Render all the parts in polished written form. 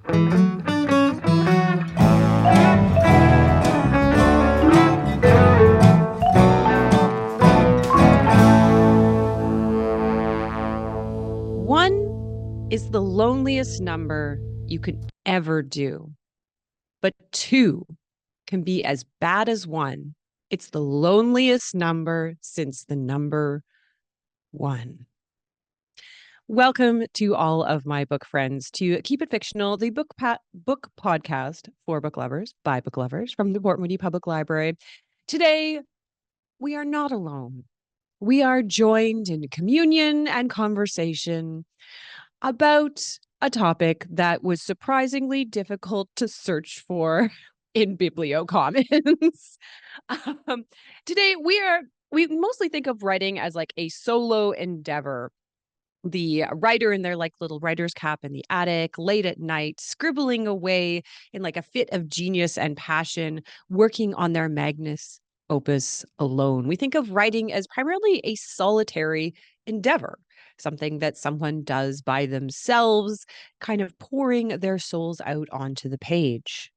One is the loneliest number you could ever do, but two can be as bad as one. It's the loneliest number since the number one. Welcome to all of my book friends to Keep It Fictional, the book podcast for book lovers by book lovers from the Port Moody Public Library. Today, we are not alone. We are joined in communion and conversation about a topic that was surprisingly difficult to search for in Bibliocommons. Today, we mostly think of writing as like a solo endeavor. The writer in their like little writer's cap in the attic, late at night, scribbling away in like a fit of genius and passion, working on their magnus opus alone. We think of writing as primarily a solitary endeavor, something that someone does by themselves, kind of pouring their souls out onto the page.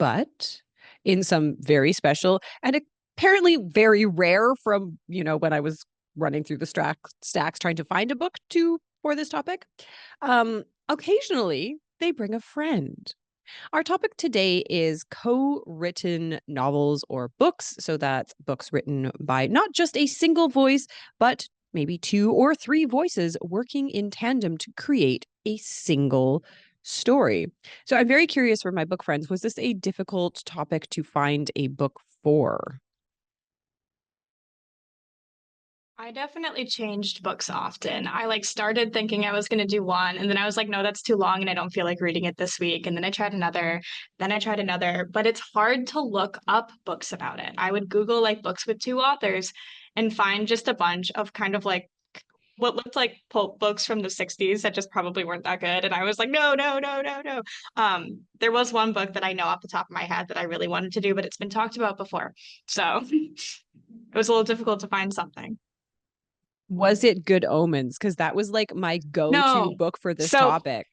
But in some very special and apparently very rare from, when I was running through the stacks trying to find a book for this topic, occasionally they bring a friend. Our topic today is co-written novels or books. So that's books written by not just a single voice, but maybe two or three voices working in tandem to create a single story. So I'm very curious for my book friends, was this a difficult topic to find a book for? I definitely changed books often. I started thinking I was going to do one, and then I was like, no, that's too long and I don't feel like reading it this week. And then I tried another, but it's hard to look up books about it. I would Google like books with two authors and find just a bunch of kind of like what looked like pulp books from the 60s that just probably weren't that good. And I was like, no, no, no, no, no. There was one book that I know off the top of my head that I really wanted to do, but it's been talked about before. So it was a little difficult to find something. Was it Good Omens? Because that was like my go-to No. book for this So topic.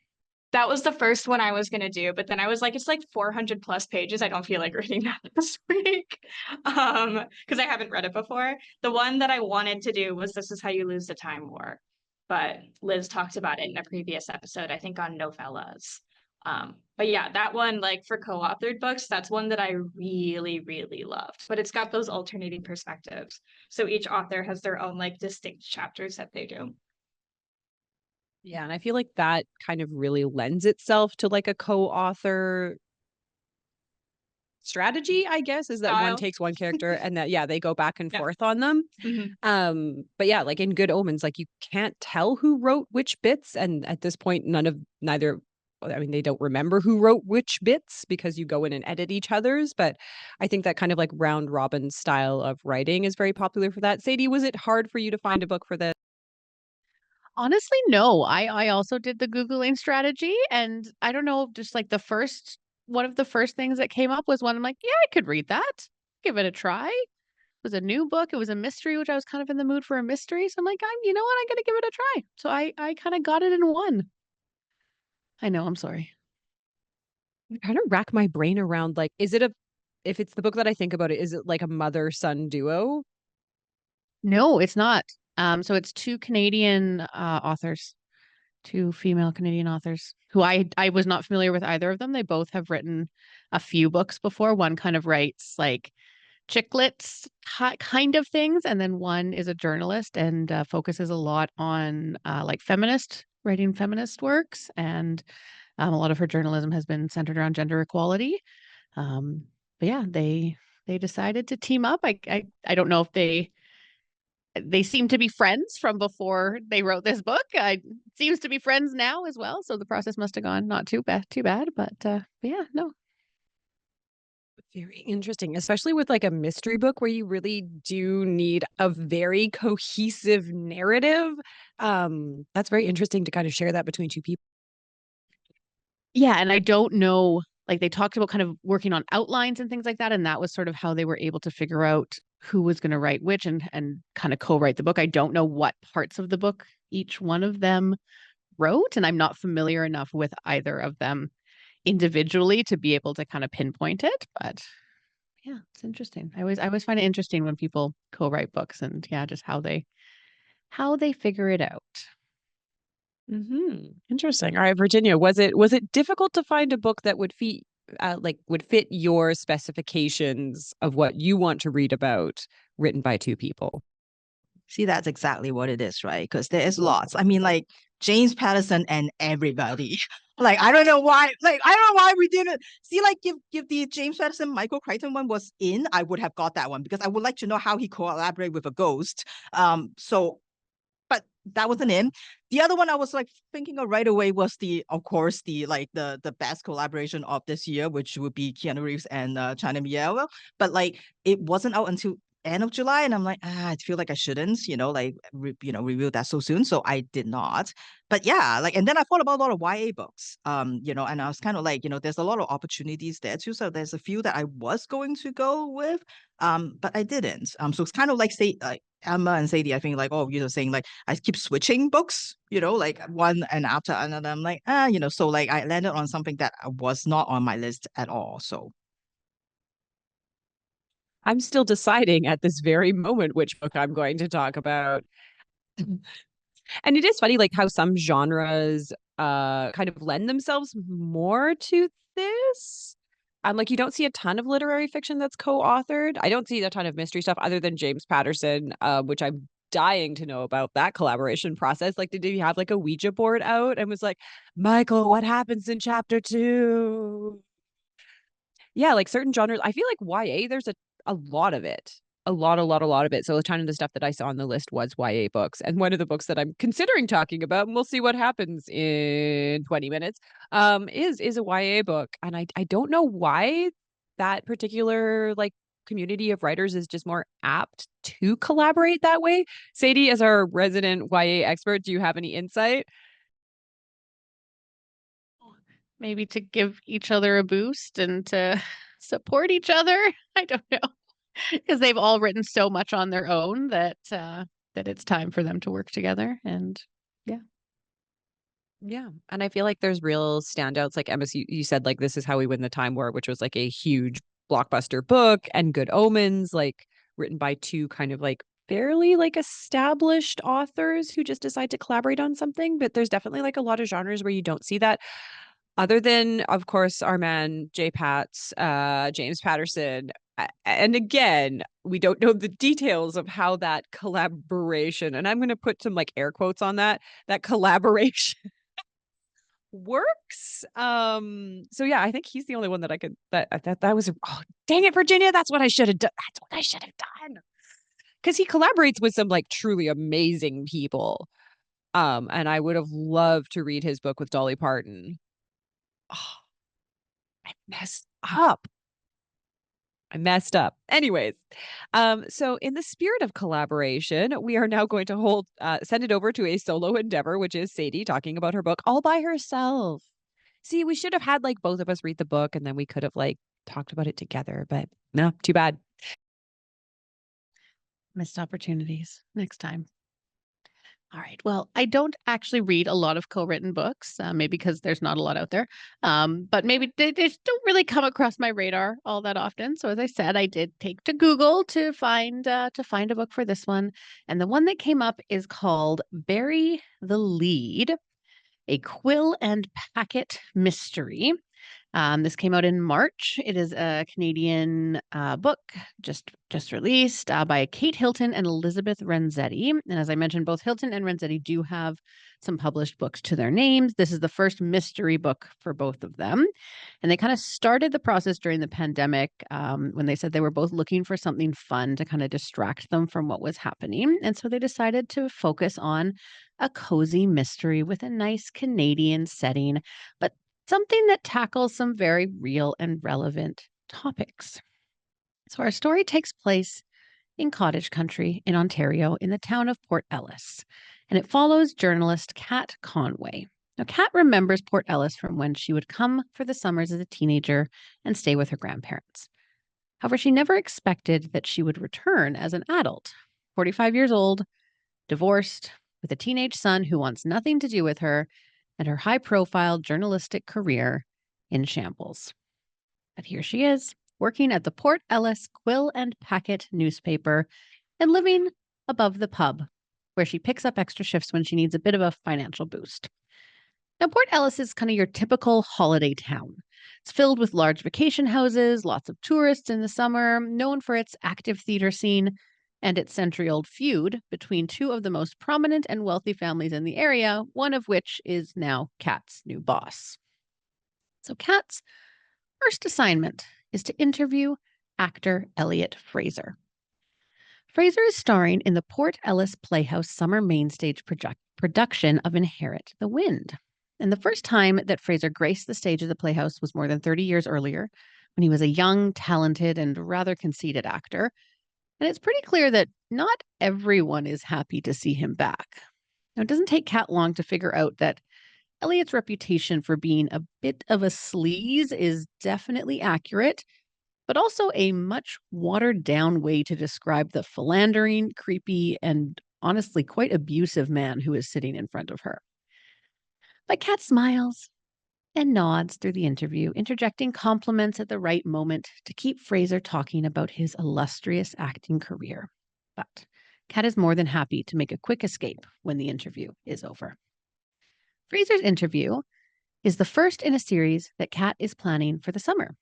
that was the first one I was going to do, but then I was like, it's like 400 plus pages. I don't feel like reading that this week. Because I haven't read it before. The one that I wanted to do was This Is How You Lose the Time War. But Liz talked about it in a previous episode, I think on novellas. But yeah, that one, like for co-authored books, that's one that I really, really loved. But it's got those alternating perspectives. So each author has their own like distinct chapters that they do. Yeah, and I feel like that kind of really lends itself to like a co-author strategy, I guess, is that one takes one character and that they go back and forth on them. But yeah, like in Good Omens, like you can't tell who wrote which bits, and at this point they don't remember who wrote which bits because you go in and edit each other's. But I think that kind of like round robin style of writing is very popular for that. Sadie, was it hard for you to find a book for this? Honestly, no. I also did the Googling strategy, and I don't know, just like one of the first things that came up was one I'm like, yeah, I could read that. Give it a try. It was a new book. It was a mystery, which I was kind of in the mood for a mystery. So I'm like, you know what? I'm gonna give it a try. So I kind of got it in one. I know, I'm sorry. I'm trying to rack my brain around like, if it's the book that I think about it, is it like a mother-son duo? No, it's not. So it's two Canadian authors, two female Canadian authors who I was not familiar with either of them. They both have written a few books before. One kind of writes like chick lit kind of things, and then one is a journalist and focuses a lot on like writing feminist works, and a lot of her journalism has been centered around gender equality. But yeah, they decided to team up. I don't know if they seem to be friends from before they wrote this book. Seems to be friends now as well. So the process must have gone not too bad, but yeah, no. Very interesting, especially with like a mystery book where you really do need a very cohesive narrative. That's very interesting to kind of share that between two people. Yeah, and I don't know, like they talked about kind of working on outlines and things like that, and that was sort of how they were able to figure out who was going to write which and kind of co-write the book. I don't know what parts of the book each one of them wrote, and I'm not familiar enough with either of them individually to be able to kind of pinpoint it. But yeah, it's interesting. I always find it interesting when people co-write books and yeah, just how they figure it out. Interesting. All right, Virginia, was it difficult to find a book that would fit your specifications of what you want to read about, written by two people? See, that's exactly what it is, right? Because there is lots. I mean, like James Patterson and everybody. Like, I don't know why. Like, I don't know why we didn't see. Like, if the James Patterson Michael Crichton one was in, I would have got that one because I would like to know how he collaborated with a ghost. But that wasn't in. The other one I was like thinking of right away was of course, the best collaboration of this year, which would be Keanu Reeves and China Miel. But like it wasn't out until end of July, and I'm like, I feel like I shouldn't, review that so soon. So I did not. But yeah, like, and then I thought about a lot of YA books, and I was kind of like, there's a lot of opportunities there too. So there's a few that I was going to go with, but I didn't. So it's kind of like say like Emma and Sadie, I think like, saying like I keep switching books, like one and after another. I'm like, so like I landed on something that was not on my list at all. So I'm still deciding at this very moment which book I'm going to talk about. And it is funny, like how some genres kind of lend themselves more to this. Like you don't see a ton of literary fiction that's co-authored. I don't see a ton of mystery stuff other than James Patterson, which I'm dying to know about that collaboration process. Like, did he have like a Ouija board out and was like, Michael, what happens in chapter 2? Yeah, like certain genres. I feel like YA, there's a lot of it. A lot of it. So a ton of the stuff that I saw on the list was YA books. And one of the books that I'm considering talking about, and we'll see what happens in 20 minutes, is a YA book. And I don't know why that particular like community of writers is just more apt to collaborate that way. Sadie, as our resident YA expert, do you have any insight? Maybe to give each other a boost and to support each other. I don't know. Because they've all written so much on their own that it's time for them to work together. And Yeah. And I feel like there's real standouts. Like Emma, you said like This Is How We Win the Time War, which was like a huge blockbuster book, and Good Omens, like written by two kind of like fairly like established authors who just decide to collaborate on something. But there's definitely like a lot of genres where you don't see that. Other than, of course, our man J. Pat's, James Patterson. And again, we don't know the details of how that collaboration, and I'm going to put some like air quotes on that collaboration works. So yeah, I think he's the only one that I could that was, oh, dang it, Virginia, that's what I should have done. That's what I should have done. Because he collaborates with some like truly amazing people. And I would have loved to read his book with Dolly Parton. Oh, I messed up. Anyways, so in the spirit of collaboration, we are now going to send it over to a solo endeavor, which is Sadie talking about her book all by herself. See, we should have had like both of us read the book and then we could have like talked about it together, but no, too bad. missed opportunities next time. All right. Well, I don't actually read a lot of co-written books, maybe because there's not a lot out there. But maybe they just don't really come across my radar all that often. So as I said, I did take to Google to find a book for this one. And the one that came up is called Bury the Lead, a Quill and Packet Mystery. This came out in March. It is a Canadian book just released by Kate Hilton and Elizabeth Renzetti. And as I mentioned, both Hilton and Renzetti do have some published books to their names. This is the first mystery book for both of them. And they kind of started the process during the pandemic when they said they were both looking for something fun to kind of distract them from what was happening. And so they decided to focus on a cozy mystery with a nice Canadian setting, but something that tackles some very real and relevant topics. So our story takes place in cottage country in Ontario in the town of Port Ellis, and it follows journalist Kat Conway. Now, Kat remembers Port Ellis from when she would come for the summers as a teenager and stay with her grandparents. However, she never expected that she would return as an adult, 45 years old, divorced, with a teenage son who wants nothing to do with her and her high-profile journalistic career in shambles. But here she is, working at the Port Ellis Quill and Packet newspaper and living above the pub, where she picks up extra shifts when she needs a bit of a financial boost. Now, Port Ellis is kind of your typical holiday town. It's filled with large vacation houses, lots of tourists in the summer, known for its active theater scene and its century-old feud between two of the most prominent and wealthy families in the area, one of which is now Kat's new boss. So Kat's first assignment is to interview actor Elliot Fraser. Fraser is starring in the Port Ellis Playhouse summer mainstage production of Inherit the Wind. And the first time that Fraser graced the stage of the Playhouse was more than 30 years earlier, when he was a young, talented, and rather conceited actor. And it's pretty clear that not everyone is happy to see him back. Now, it doesn't take Kat long to figure out that Elliot's reputation for being a bit of a sleaze is definitely accurate, but also a much watered-down way to describe the philandering, creepy, and honestly quite abusive man who is sitting in front of her. But Kat smiles and nods through the interview, interjecting compliments at the right moment to keep Fraser talking about his illustrious acting career. But Kat is more than happy to make a quick escape when the interview is over. Fraser's interview is the first in a series that Kat is planning for the summer.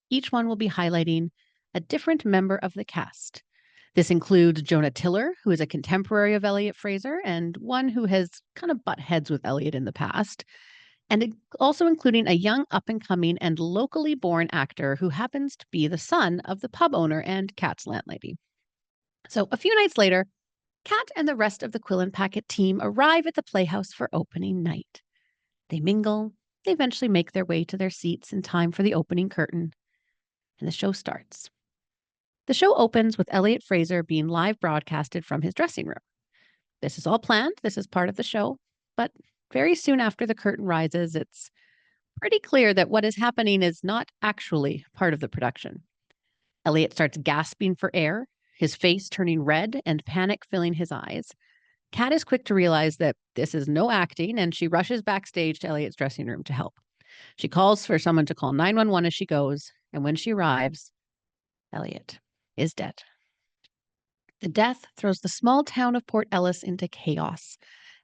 Each one will be highlighting a different member of the cast. This includes Jonah Tiller, who is a contemporary of Elliot Fraser and one who has kind of butt heads with Elliot in the past, and also including a young up-and-coming and locally born actor who happens to be the son of the pub owner and Kat's landlady. So a few nights later, Kat and the rest of the Quill and Packet team arrive at the Playhouse for opening night. They mingle, they eventually make their way to their seats in time for the opening curtain, and the show starts. The show opens with Elliot Fraser being live broadcasted from his dressing room. This is all planned. This is part of the show. But very soon after the curtain rises, it's pretty clear that what is happening is not actually part of the production. Elliot starts gasping for air, his face turning red and panic filling his eyes. Kat is quick to realize that this is no acting, and she rushes backstage to Elliot's dressing room to help. She calls for someone to call 911 as she goes, and when she arrives, Elliot is dead. The death throws the small town of Port Ellis into chaos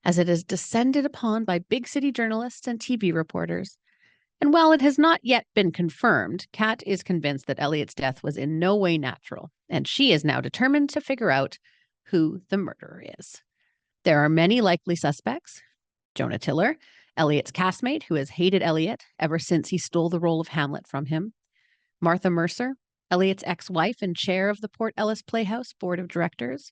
as it is descended upon by big city journalists and TV reporters. And while it has not yet been confirmed, Kat is convinced that Elliot's death was in no way natural, and she is now determined to figure out who the murderer is. There are many likely suspects. Jonah Tiller, Elliot's castmate, who has hated Elliot ever since he stole the role of Hamlet from him. Martha Mercer, Elliot's ex-wife and chair of the Port Ellis Playhouse Board of Directors.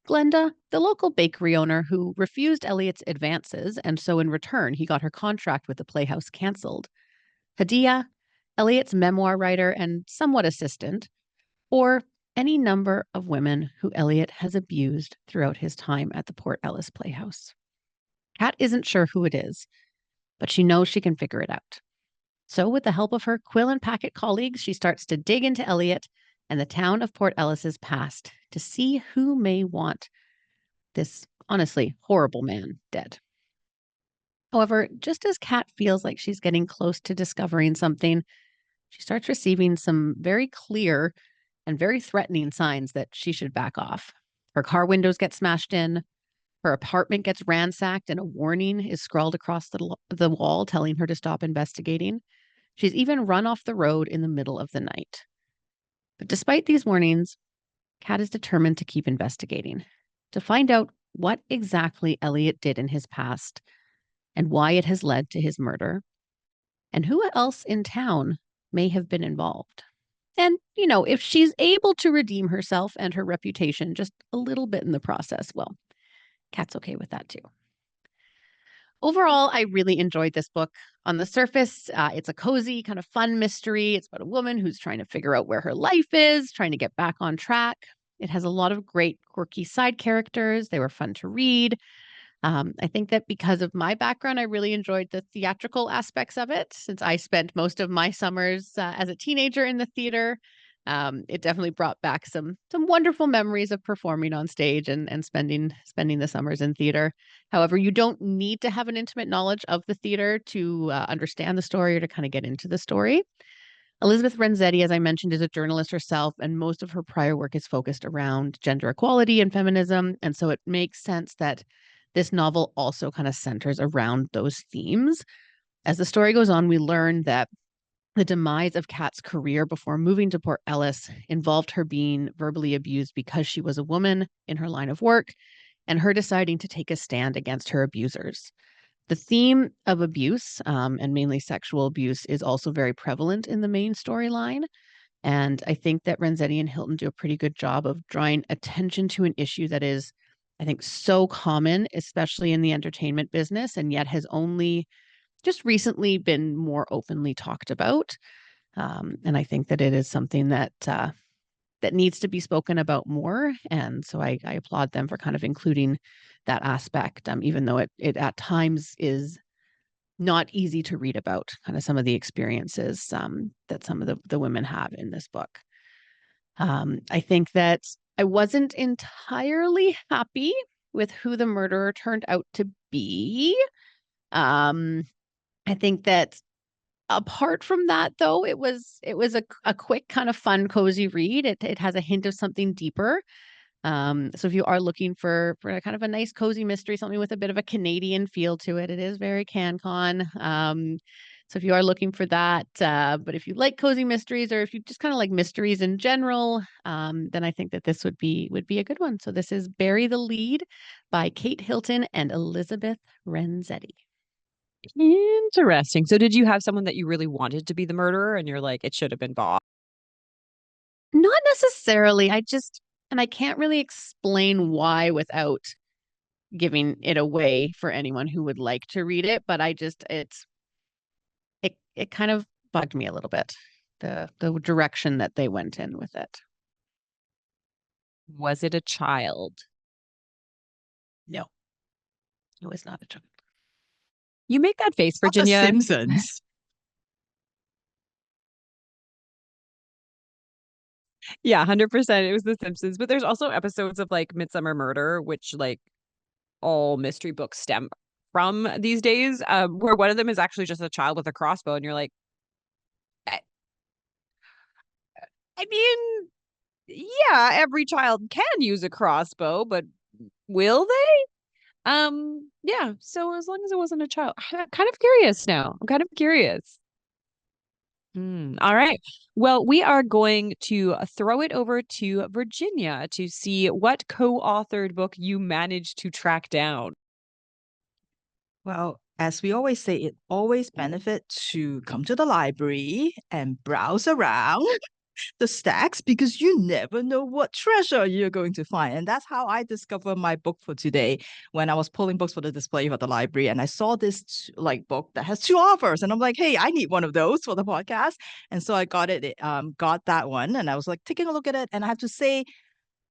Glenda, the local bakery owner who refused Elliot's advances, and so in return he got her contract with the Playhouse canceled. Hadia, Elliot's memoir writer and somewhat assistant, or any number of women who Elliot has abused throughout his time at the Port Ellis Playhouse. Kat isn't sure who it is, but she knows she can figure it out. So with the help of her Quill and Packet colleagues, she starts to dig into Elliot and the town of Port Ellis's past to see who may want this honestly horrible man dead. However, just as Kat feels like she's getting close to discovering something, she starts receiving some very clear and very threatening signs that she should back off. Her car windows get smashed in, her apartment gets ransacked, and a warning is scrawled across the wall telling her to stop investigating. She's even run off the road in the middle of the night. But despite these warnings, Kat is determined to keep investigating, to find out what exactly Elliot did in his past and why it has led to his murder, and who else in town may have been involved. And, if she's able to redeem herself and her reputation just a little bit in the process, well, Kat's okay with that too. Overall, I really enjoyed this book. On the surface, it's a cozy, kind of fun mystery. It's about a woman who's trying to figure out where her life is, trying to get back on track. It has a lot of great, quirky side characters. They were fun to read. I think that because of my background, I really enjoyed the theatrical aspects of it, since I spent most of my summers as a teenager in the theater. it definitely brought back some wonderful memories of performing on stage and spending the summers in theater. However, you don't need to have an intimate knowledge of the theater to understand the story or to kind of get into the story. Elizabeth Renzetti, as I mentioned, is a journalist herself, and most of her prior work is focused around gender equality and feminism. And so it makes sense that this novel also kind of centers around those themes. As the story goes on, we learn that the demise of Kat's career before moving to Port Ellis involved her being verbally abused because she was a woman in her line of work and her deciding to take a stand against her abusers. The theme of abuse, and mainly sexual abuse, is also very prevalent in the main storyline. And I think that Renzetti and Hilton do a pretty good job of drawing attention to an issue that is, I think, so common, especially in the entertainment business, and yet has only just recently been more openly talked about. And I think that it is something that that needs to be spoken about more. And so I applaud them for kind of including that aspect, even though it at times is not easy to read about, kind of some of the experiences that some of the women have in this book. I think that I wasn't entirely happy with who the murderer turned out to be. I think that apart from that, though, it was a quick, kind of fun, cozy read. It has a hint of something deeper. So if you are looking for a kind of a nice, cozy mystery, something with a bit of a Canadian feel to it, it is very CanCon. So if you are looking for that, but if you like cozy mysteries, or if you just kind of like mysteries in general, then I think that this would be a good one. So this is Bury the Lead by Kate Hilton and Elizabeth Renzetti. Interesting. So did you have someone that you really wanted to be the murderer and you're like, it should have been Bob? Not necessarily. And I can't really explain why without giving it away for anyone who would like to read it, but it kind of bugged me a little bit, the direction that they went in with it. Was it a child? No, it was not a child. You make that face, Not The Virginia. Simpsons. Yeah, 100%. It was The Simpsons. But there's also episodes of like Midsummer Murder, which like all mystery books stem from these days, where one of them is actually just a child with a crossbow, and you're like, I mean, yeah, every child can use a crossbow, but will they? Yeah. So as long as it wasn't a child, I'm kind of curious now. I'm kind of curious. All right. Well, we are going to throw it over to Virginia to see what co-authored book you managed to track down. Well, as we always say, it always benefits to come to the library and browse around the stacks because you never know what treasure you're going to find. And that's how I discovered my book for today when I was pulling books for the display at the library. And I saw this like book that has two authors. And I'm like, hey, I need one of those for the podcast. And so I got got that one. And I was like taking a look at it. And I have to say,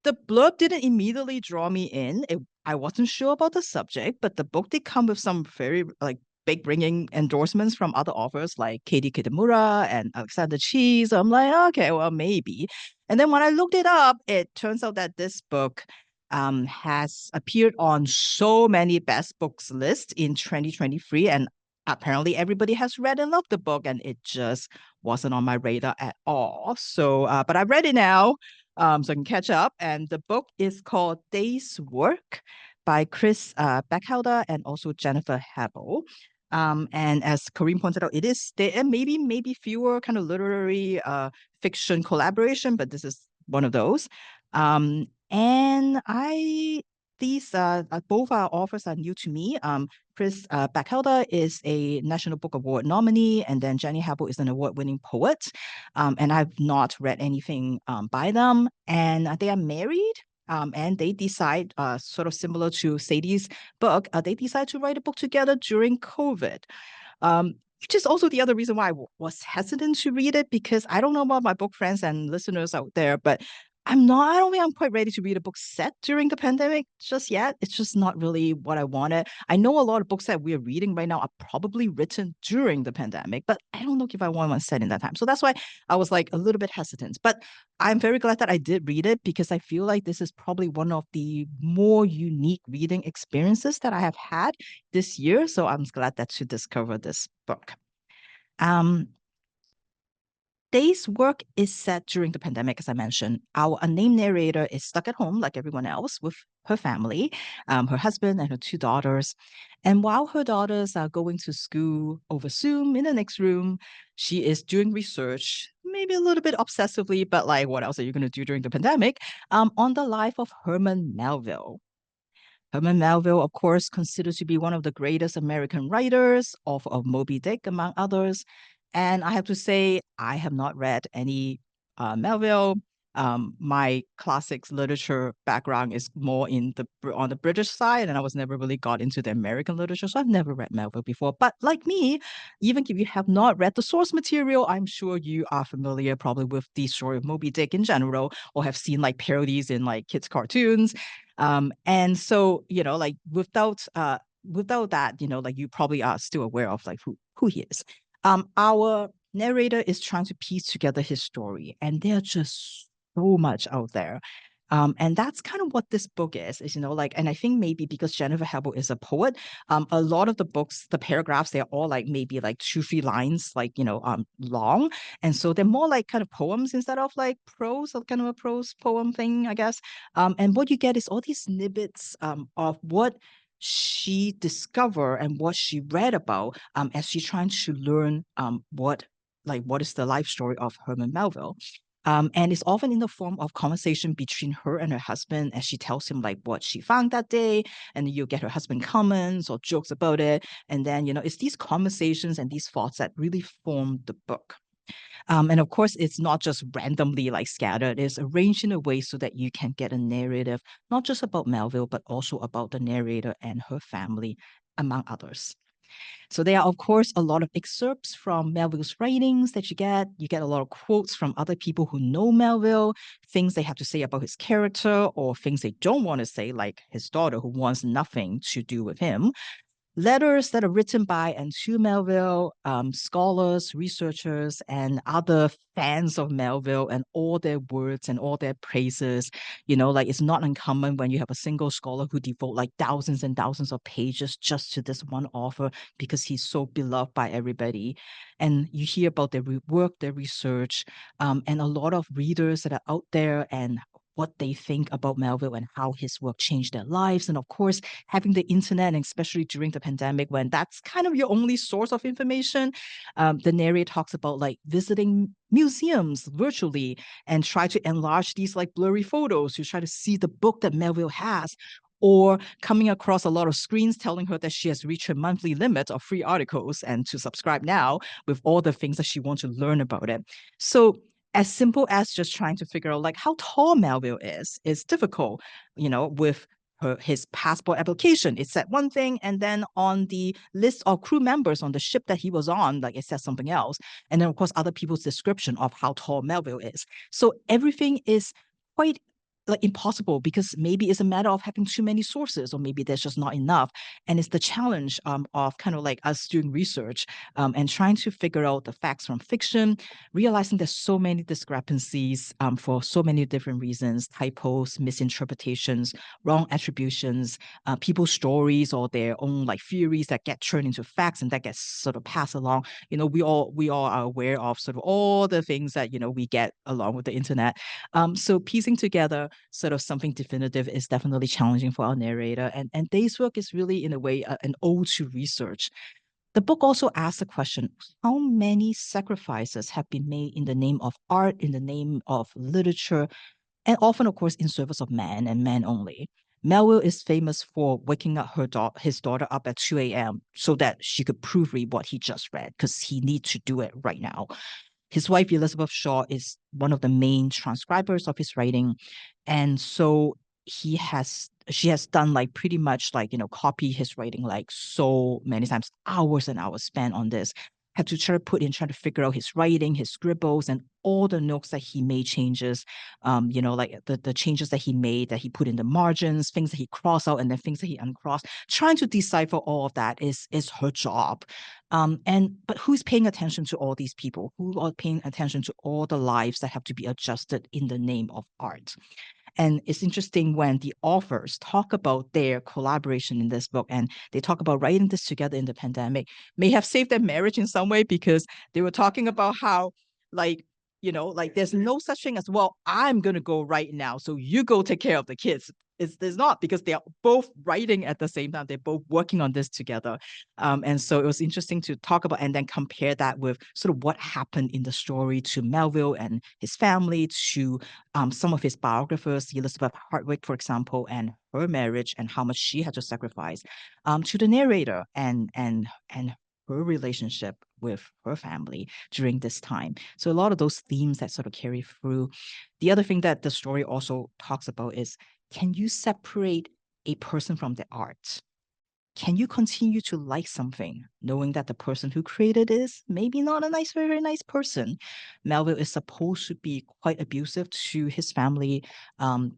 the blurb didn't immediately draw me in. I wasn't sure about the subject, but the book did come with some very like big ringing endorsements from other authors like Katie Kitamura and Alexander Chee. So I'm like, okay, well, maybe. And then when I looked it up, it turns out that this book has appeared on so many best books lists in 2023. And apparently everybody has read and loved the book, and it just wasn't on my radar at all. So, but I read it now. So I can catch up. And the book is called Dayswork by Chris Bachelder and also Jennifer Habel. And as Corene pointed out, there maybe fewer kind of literary fiction collaboration, but this is one of those. And these both our authors are new to me. Chris Bachelder is a National Book Award nominee, and then Jenny Habel is an award-winning poet. And I've not read anything by them. And they are married. And they decide, sort of similar to Sadie's book, they decide to write a book together during COVID. Which is also the other reason why I was hesitant to read it, because I don't know about my book friends and listeners out there, but I don't think I'm quite ready to read a book set during the pandemic just yet. It's just not really what I wanted. I know a lot of books that we're reading right now are probably written during the pandemic, but I don't know if I want one set in that time. So that's why I was like a little bit hesitant. But I'm very glad that I did read it because I feel like this is probably one of the more unique reading experiences that I have had this year. So I'm glad that to discover this book. Um, Dayswork is set during the pandemic, as I mentioned. Our unnamed narrator is stuck at home, like everyone else, with her family, her husband, and her 2 daughters. And while her daughters are going to school over Zoom in the next room, she is doing research, maybe a little bit obsessively, but like, what else are you going to do during the pandemic? On the life of Herman Melville. Herman Melville, of course, considered to be one of the greatest American writers, author of Moby Dick, among others. And I have to say, I have not read any Melville. My classics literature background is more on the British side, and I was never really got into the American literature, so I've never read Melville before. But like me, even if you have not read the source material, I'm sure you are familiar probably with the story of Moby Dick in general, or have seen like parodies in like kids' cartoons. And so, like without that, like you probably are still aware of like who he is. Our narrator is trying to piece together his story, and there's just so much out there. And that's kind of what this book is, like, and I think maybe because Jennifer Habel is a poet, a lot of the books, the paragraphs, they're all like maybe like 2-3 lines, like, long. And so they're more like kind of poems instead of like prose, or kind of a prose poem thing, I guess. And what you get is all these snippets of what she discovered and what she read about as she's trying to learn what is the life story of Herman Melville. And it's often in the form of conversation between her and her husband as she tells him like what she found that day, and you get her husband comments or jokes about it. And then, it's these conversations and these thoughts that really form the book. And of course, it's not just randomly like scattered. It's arranged in a way so that you can get a narrative, not just about Melville, but also about the narrator and her family, among others. So there are, of course, a lot of excerpts from Melville's writings that you get. You get a lot of quotes from other people who know Melville, things they have to say about his character, or things they don't want to say, like his daughter who wants nothing to do with him. Letters that are written by and to Melville, scholars, researchers, and other fans of Melville, and all their words and all their praises. Like it's not uncommon when you have a single scholar who devote like thousands and thousands of pages just to this one author because he's so beloved by everybody. And you hear about their work, their research, and a lot of readers that are out there and what they think about Melville and how his work changed their lives. And of course, having the internet, and especially during the pandemic when that's kind of your only source of information, the narrator talks about like visiting museums virtually and try to enlarge these like blurry photos to try to see the book that Melville has, or coming across a lot of screens telling her that she has reached her monthly limit of free articles and to subscribe now with all the things that she wants to learn about it. So as simple as just trying to figure out like how tall Melville is difficult, with his passport application. It said one thing, and then on the list of crew members on the ship that he was on, like it says something else. And then of course other people's description of how tall Melville is. So everything is quite like impossible because maybe it's a matter of having too many sources, or maybe there's just not enough. And it's the challenge of kind of like us doing research and trying to figure out the facts from fiction, realizing there's so many discrepancies for so many different reasons: typos, misinterpretations, wrong attributions, people's stories or their own like theories that get turned into facts and that gets sort of passed along. We all are aware of sort of all the things that we get along with the internet. So piecing together sort of something definitive is definitely challenging for our narrator. And Dayswork is really in a way an ode to research. The book also asks the question, how many sacrifices have been made in the name of art, in the name of literature, and often, of course, in service of man and man only. Melville is famous for waking up his daughter up at 2 a.m. so that she could proofread what he just read, because he needs to do it right now. His wife, Elizabeth Shaw, is one of the main transcribers of his writing. And so she has done like pretty much like, copy his writing like so many times, hours and hours spent on this. had to try to figure out his writing, his scribbles, and all the notes that he made changes, like the changes that he made, that he put in the margins, things that he crossed out, and then things that he uncrossed. Trying to decipher all of that is her job. But who's paying attention to all these people? Who are paying attention to all the lives that have to be adjusted in the name of art? And it's interesting when the authors talk about their collaboration in this book, and they talk about writing this together in the pandemic, may have saved their marriage in some way, because they were talking about how, like, there's no such thing as, well, I'm going to go right now, so you go take care of the kids. There's not, because they are both writing at the same time. They're both working on this together. And so it was interesting to talk about and then compare that with sort of what happened in the story to Melville and his family, to some of his biographers, Elizabeth Hartwig, for example, and her marriage and how much she had to sacrifice, to the narrator and her relationship with her family during this time. So a lot of those themes that sort of carry through. The other thing that the story also talks about is, can you separate a person from the art? Can you continue to like something knowing that the person who created it is maybe not a nice, very, very nice person? Melville is supposed to be quite abusive to his family.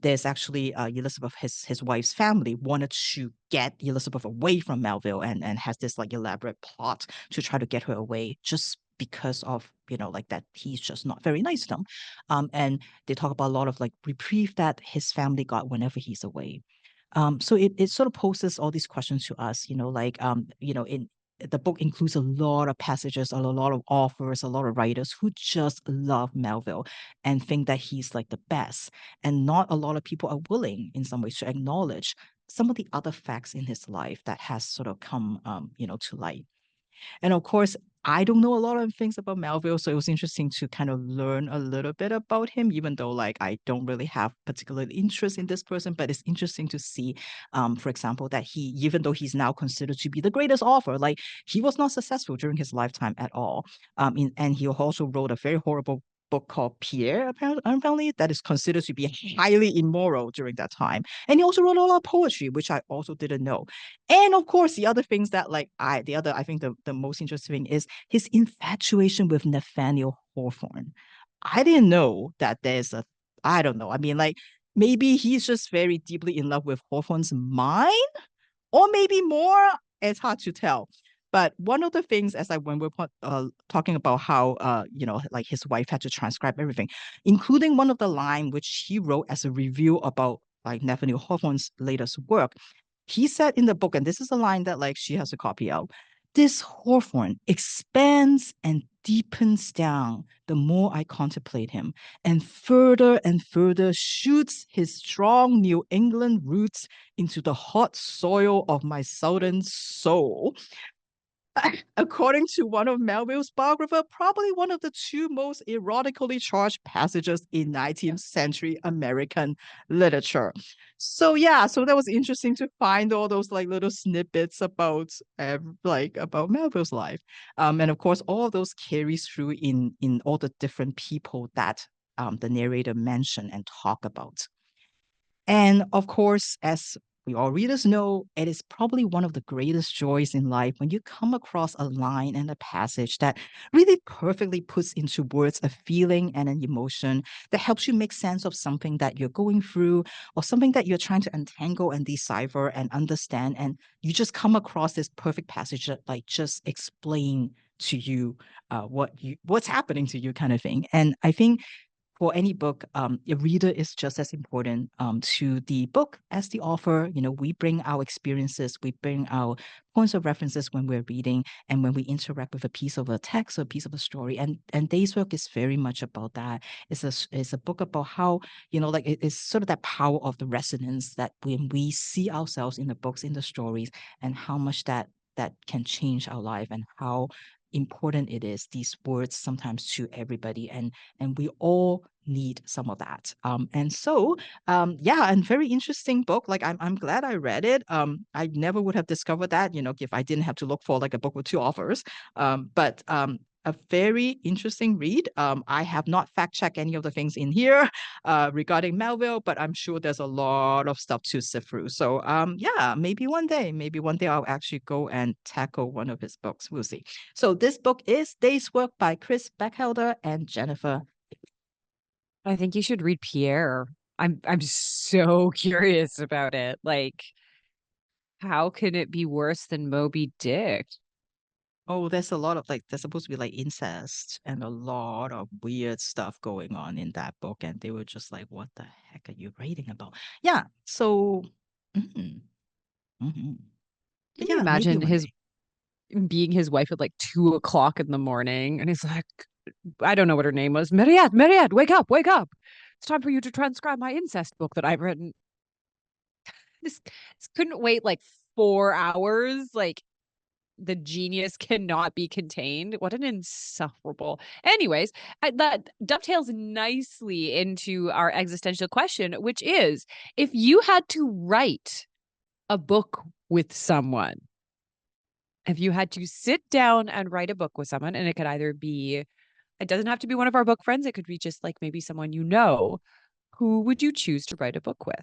There's actually Elizabeth, his wife's family, wanted to get Elizabeth away from Melville, and has this like elaborate plot to try to get her away, just because of, like, that he's just not very nice to them. And they talk about a lot of like reprieve that his family got whenever he's away. So it sort of poses all these questions to us, in the book includes a lot of passages, a lot of authors, a lot of writers who just love Melville and think that he's like the best. And not a lot of people are willing in some ways to acknowledge some of the other facts in his life that has sort of come, to light. And of course, I don't know a lot of things about Melville, so it was interesting to kind of learn a little bit about him, even though like I don't really have particular interest in this person. But it's interesting to see, for example, that even though he's now considered to be the greatest author, like, he was not successful during his lifetime at all. And he also wrote a very horrible book called Pierre, apparently, that is considered to be highly immoral during that time. And he also wrote a lot of poetry, which I also didn't know. And of course, the other things that I think the most interesting thing is his infatuation with Nathaniel Hawthorne. I didn't know that I don't know. I mean, like, maybe he's just very deeply in love with Hawthorne's mind, or maybe more. It's hard to tell. But one of the things, when we're talking about how, like, his wife had to transcribe everything, including one of the line which he wrote as a review about like Nathaniel Hawthorne's latest work. He said in the book, and this is a line that like she has to copy out, this Hawthorne expands and deepens down the more I contemplate him, and further shoots his strong New England roots into the hot soil of my southern soul. According to one of Melville's biographer, probably one of the two most erotically charged passages in 19th century American literature. So yeah, so that was interesting to find all those like little snippets about about Melville's life. And of course, all of those carries through in all the different people that the narrator mentioned and talk about. And of course, as we all readers know, it is probably one of the greatest joys in life when you come across a line and a passage that really perfectly puts into words a feeling and an emotion that helps you make sense of something that you're going through, or something that you're trying to untangle and decipher and understand. And you just come across this perfect passage that like just explain to you what's happening to you, kind of thing. And I think for any book, a reader is just as important to the book as the author. We bring our experiences, we bring our points of references when we're reading and when we interact with a piece of a text or a piece of a story. And Dayswork is very much about that. It's a book about how, it's sort of that power of the resonance that when we see ourselves in the books, in the stories, and how much that can change our life, and how important it is, these words sometimes to everybody, and we all need some of that. And so yeah, and very interesting book. Like, I'm glad I read it. I never would have discovered that, if I didn't have to look for like a book with two authors. But a very interesting read. I have not fact-checked any of the things in here regarding Melville, but I'm sure there's a lot of stuff to sift through. So yeah, maybe one day I'll actually go and tackle one of his books. We'll see. So this book is Dayswork by Chris Bachelder and Jennifer. I think you should read Pierre. I'm so curious about it. Like, how can it be worse than Moby Dick? Oh, there's a lot of there's supposed to be like incest and a lot of weird stuff going on in that book. And they were just like, what the heck are you writing about? Yeah. So, mhm, mhm. Can But you yeah, maybe imagine one his day. being his wife at like 2 o'clock in the morning? And he's like, I don't know what her name was. Mariette, wake up, wake up. It's time for you to transcribe my incest book that I've written. This couldn't wait like 4 hours. Like, the genius cannot be contained. What an insufferable. Anyways, that dovetails nicely into our existential question, which is, if you had to write a book with someone, if you had to sit down and write a book with someone, and it could either be, it doesn't have to be one of our book friends, it could be just like maybe someone you know, who would you choose to write a book with?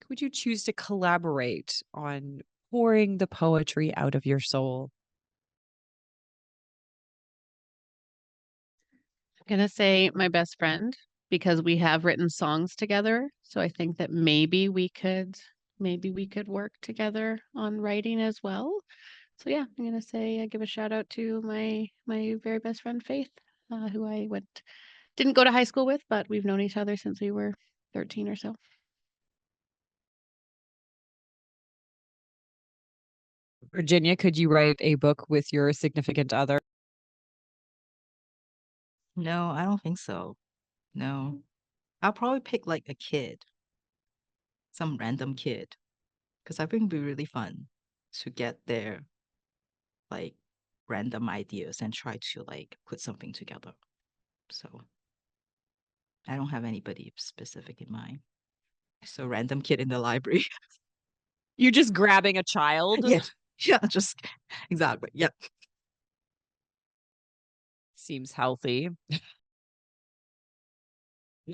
Who would you choose to collaborate on pouring the poetry out of your soul? I'm gonna say my best friend because we have written songs together. So I think that maybe we could work together on writing as well. So yeah, I'm gonna say I give a shout out to my very best friend Faith, who I didn't go to high school with, but we've known each other since we were 13 or so. Virginia, could you write a book with your significant other? No, I don't think so. No. I'll probably pick like a kid, some random kid, because I think it'd be really fun to get their like random ideas and try to like put something together. So I don't have anybody specific in mind. So random kid in the library. You just grabbing a child? Yeah. Yeah, just exactly. Yep. Seems healthy.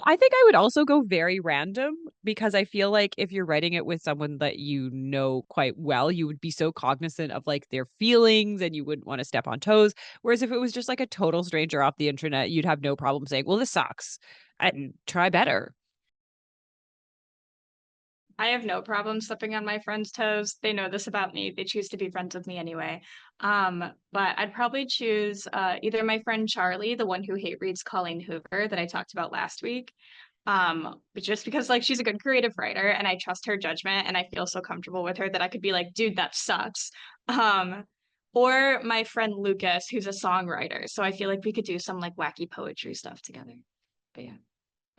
I think I would also go very random because I feel like if you're writing it with someone that you know quite well, you would be so cognizant of like their feelings and you wouldn't want to step on toes. Whereas if it was just like a total stranger off the internet, you'd have no problem saying, well, this sucks, and try better. I have no problem stepping on my friends' toes. They know this about me. They choose to be friends with me anyway. But I'd probably choose either my friend Charlie, the one who hate reads Colleen Hoover that I talked about last week. But just because like she's a good creative writer and I trust her judgment and I feel so comfortable with her that I could be like, dude, that sucks. Or my friend Lucas, who's a songwriter. So I feel like we could do some like wacky poetry stuff together. But yeah.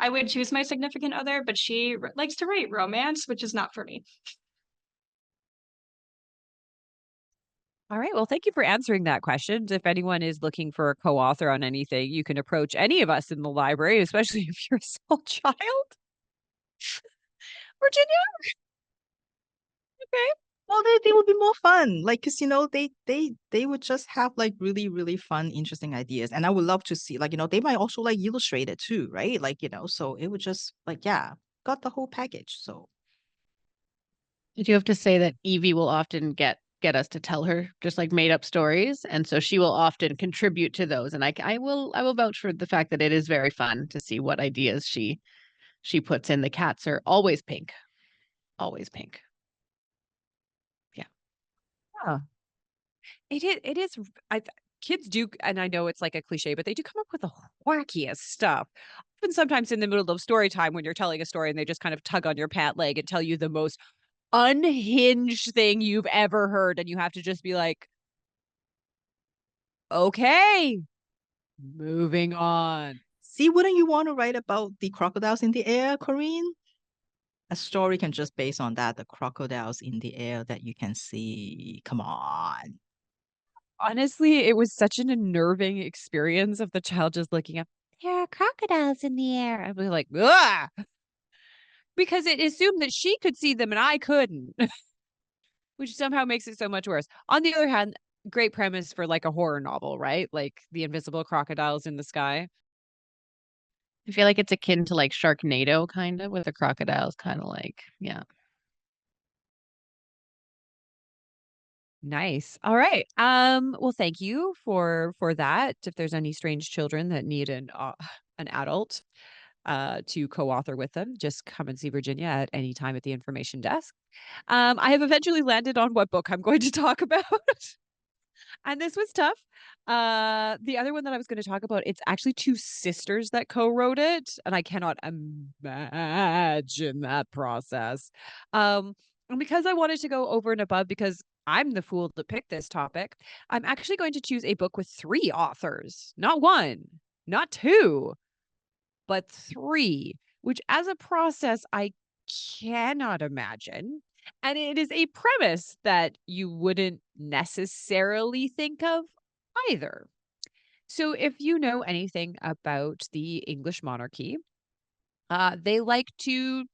I would choose my significant other, but she likes to write romance, which is not for me. All right. Well, thank you for answering that question. If anyone is looking for a co-author on anything, you can approach any of us in the library, especially if you're a small child. Virginia? Okay. Well, they would be more fun, like, because they would just have like really really fun, interesting ideas, and I would love to see like they might also like illustrate it too, right? Like so it would just like got the whole package. So I do have to say that Evie will often get us to tell her just like made up stories, and so she will often contribute to those. And I will vouch for the fact that it is very fun to see what ideas she puts in. The cats are always pink, always pink. Yeah. It is. Kids do, and I know it's like a cliche, but they do come up with the wackiest stuff. And sometimes in the middle of story time when you're telling a story and they just kind of tug on your pant leg and tell you the most unhinged thing you've ever heard, and you have to just be like, okay, moving on. see, wouldn't you want to write about the crocodiles in the air, Corene? A story can just base on that, the crocodiles in the air that you can see. Come on. Honestly, it was such an unnerving experience of the child just looking up. There are crocodiles in the air. I was like, ah, because it assumed that she could see them and I couldn't, which somehow makes it so much worse. On the other hand, great premise for like a horror novel, right? Like the invisible crocodiles in the sky. I feel like it's akin to like Sharknado, kind of, with the crocodiles, kind of like, yeah. Nice. All right. Well, thank you for that. If there's any strange children that need an adult to co-author with them, just come and see Virginia at any time at the information desk. I have eventually landed on what book I'm going to talk about. And this was tough. The other one that I was going to talk about, it's actually two sisters that co-wrote it, and I cannot imagine that process. And because I wanted to go over and above, because I'm the fool to pick this topic, I'm actually going to choose a book with 3 authors, not 1, not 2, but 3, which as a process I cannot imagine. And it is a premise that you wouldn't necessarily think of either. So, if you know anything about the English monarchy, they like to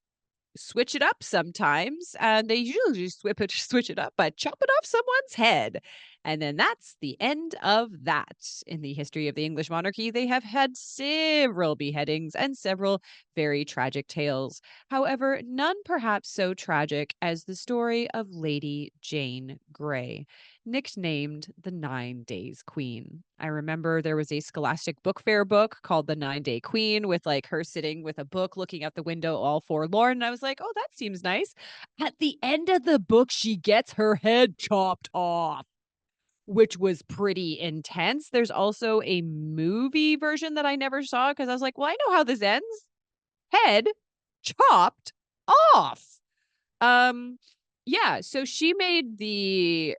switch it up sometimes, and they usually switch it up by chopping off someone's head. And then that's the end of that. In the history of the English monarchy, they have had several beheadings and several very tragic tales. However, none perhaps so tragic as the story of Lady Jane Grey, nicknamed the 9 Days Queen. I remember there was a Scholastic Book Fair book called The 9-Day Queen, with like her sitting with a book looking out the window all forlorn. And I was like, oh, that seems nice. At the end of the book, she gets her head chopped off, which was pretty intense. There's also a movie version that I never saw because I was like, well, I know how this ends. Head chopped off. Um, yeah, so she made the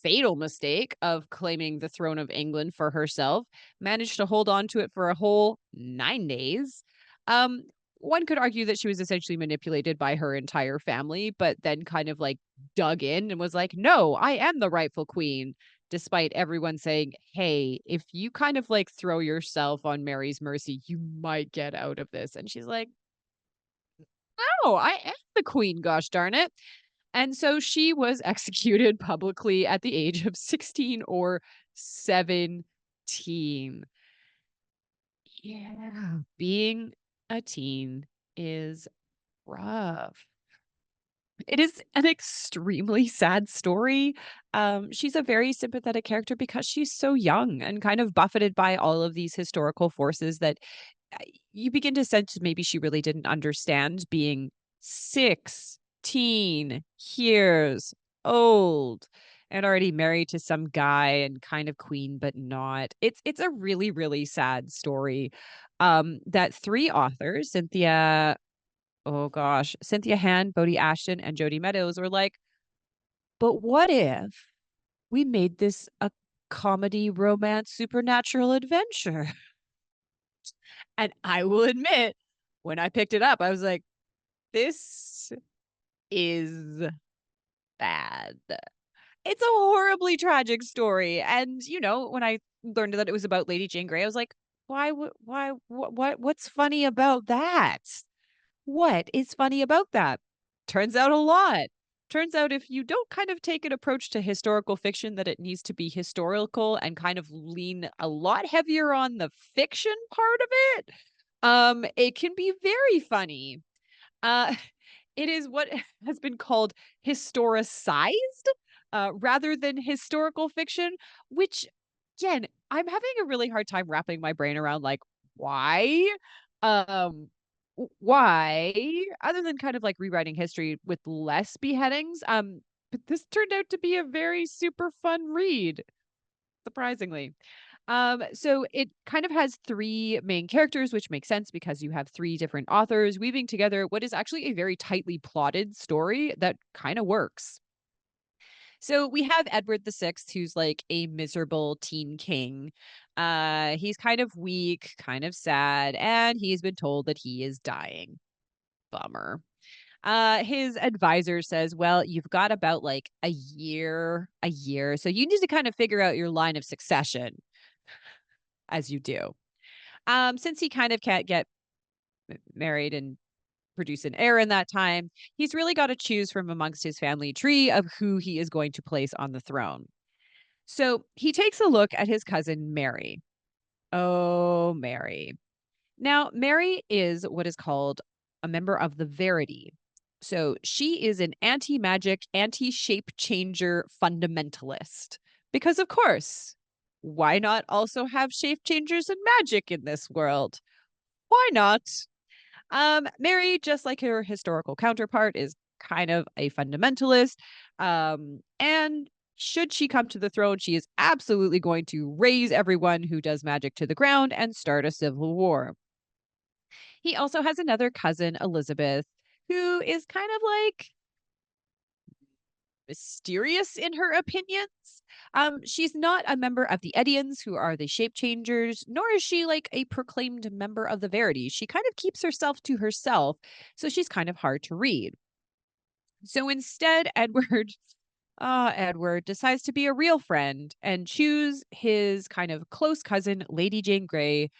fatal mistake of claiming the throne of England for herself, managed to hold on to it for a whole 9 days. Um, One could argue that she was essentially manipulated by her entire family, but then kind of like dug in and was like, no, I am the rightful queen, despite everyone saying, hey, if you kind of like throw yourself on Mary's mercy, you might get out of this. And she's like, no, I am the queen, gosh darn it. And so she was executed publicly at the age of 16 or 17. Yeah, being a teen is rough. It is an extremely sad story. She's a very sympathetic character because she's so young and kind of buffeted by all of these historical forces that uh, you begin to sense maybe she really didn't understand being 16 years old and already married to some guy and kind of queen, but not. It's a really, really sad story. That 3 authors, Cynthia Hand, Brodi Ashton, and Jodi Meadows, were like, but what if we made this a comedy, romance, supernatural adventure? And I will admit, when I picked it up, I was like, this is bad. It's a horribly tragic story. And, when I learned that it was about Lady Jane Grey, I was like, what's funny about that? What is funny about that? Turns out a lot. Turns out if you don't kind of take an approach to historical fiction that it needs to be historical and kind of lean a lot heavier on the fiction part of it, it can be very funny. Uh, it is what has been called historicized, rather than historical fiction, which, again, I'm having a really hard time wrapping my brain around, like, why? Um, why? Other than kind of like rewriting history with less beheadings. But this turned out to be a very super fun read, surprisingly. So it kind of has 3 main characters, which makes sense because you have 3 different authors weaving together what is actually a very tightly plotted story that kind of works. So we have Edward VI, who's like a miserable teen king. He's kind of weak, kind of sad, and he's been told that he is dying. Bummer. His advisor says, well, you've got about like a year. So you need to kind of figure out your line of succession as you do. Since he kind of can't get married and produce an heir in that time, he's really got to choose from amongst his family tree of who he is going to place on the throne. So he takes a look at his cousin Mary. Oh, Mary. Now, Mary is what is called a member of the Verity. So she is an anti magic, anti shape changer fundamentalist. Because, of course, why not also have shape changers and magic in this world? Why not? Mary, just like her historical counterpart, is kind of a fundamentalist. And should she come to the throne, she is absolutely going to raise everyone who does magic to the ground and start a civil war. He also has another cousin, Elizabeth, who is kind of like mysterious in her opinions. She's not a member of the Edians, who are the shape changers, nor is she like a proclaimed member of the Verity. She kind of keeps herself to herself, so she's kind of hard to read. So instead, Edward decides to be a real friend and choose his kind of close cousin, Lady Jane Grey,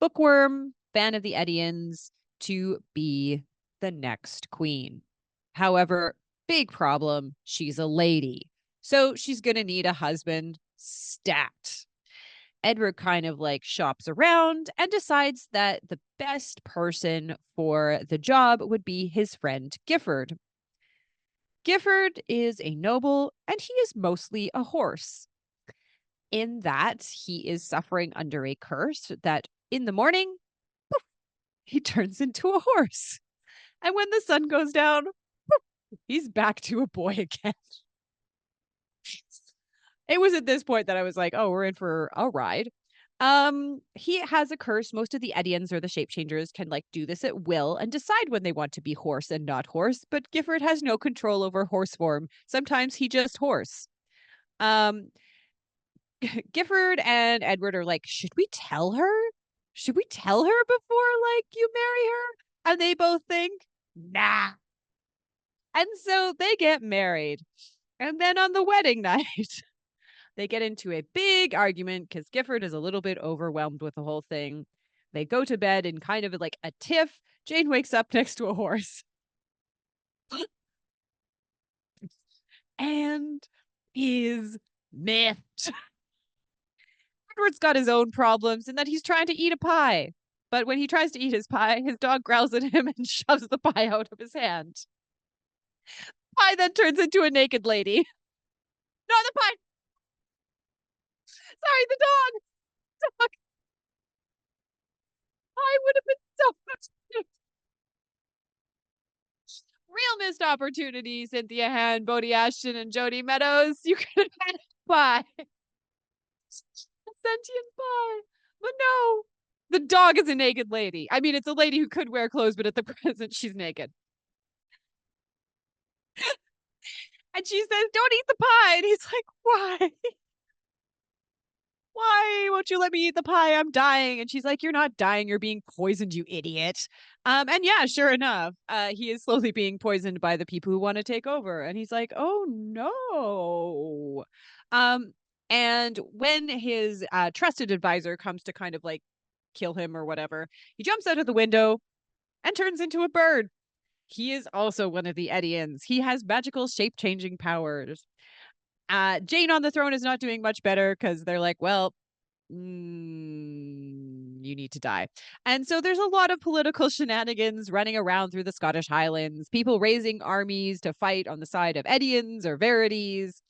bookworm, fan of the Edians, to be the next queen. However, big problem, she's a lady. So she's going to need a husband stat. Edward kind of like shops around and decides that the best person for the job would be his friend Gifford. Gifford is a noble and he is mostly a horse, in that he is suffering under a curse that in the morning, poof, he turns into a horse. And when the sun goes down, poof, he's back to a boy again. It was at this point that I was like, oh, we're in for a ride. He has a curse. Most of the Edians or the shape changers can like do this at will and decide when they want to be horse and not horse, but Gifford has no control over horse form. Sometimes he just horse. Um, Gifford and Edward are like, should we tell her? Should we tell her before like you marry her? And they both think, nah. And so they get married. And then on the wedding night, they get into a big argument because Gifford is a little bit overwhelmed with the whole thing. They go to bed in kind of like a tiff. Jane wakes up next to a horse. And is miffed. Edward's got his own problems in that he's trying to eat a pie. But when he tries to eat his pie, his dog growls at him and shoves the pie out of his hand. Pie then turns into a naked lady. No, the pie. Sorry, the dog. Dog. Pie would have been so much. Real missed opportunity, Cynthia Hand, Brodi Ashton, and Jodi Meadows. You could have had a pie. A sentient pie. But no. The dog is a naked lady. I mean, it's a lady who could wear clothes, but at the present, she's naked. And she says, don't eat the pie. And he's like, why? Why won't you let me eat the pie? I'm dying. And she's like, you're not dying. You're being poisoned, you idiot. And yeah, sure enough, he is slowly being poisoned by the people who want to take over. And he's like, oh no. And when his trusted advisor comes to kind of like kill him or whatever, he jumps out of the window and turns into a bird. He is also one of the Edians. He has magical shape-changing powers. Jane on the throne is not doing much better because they're like, well, you need to die. And so there's a lot of political shenanigans running around through the Scottish Highlands, people raising armies to fight on the side of Edians or Verities,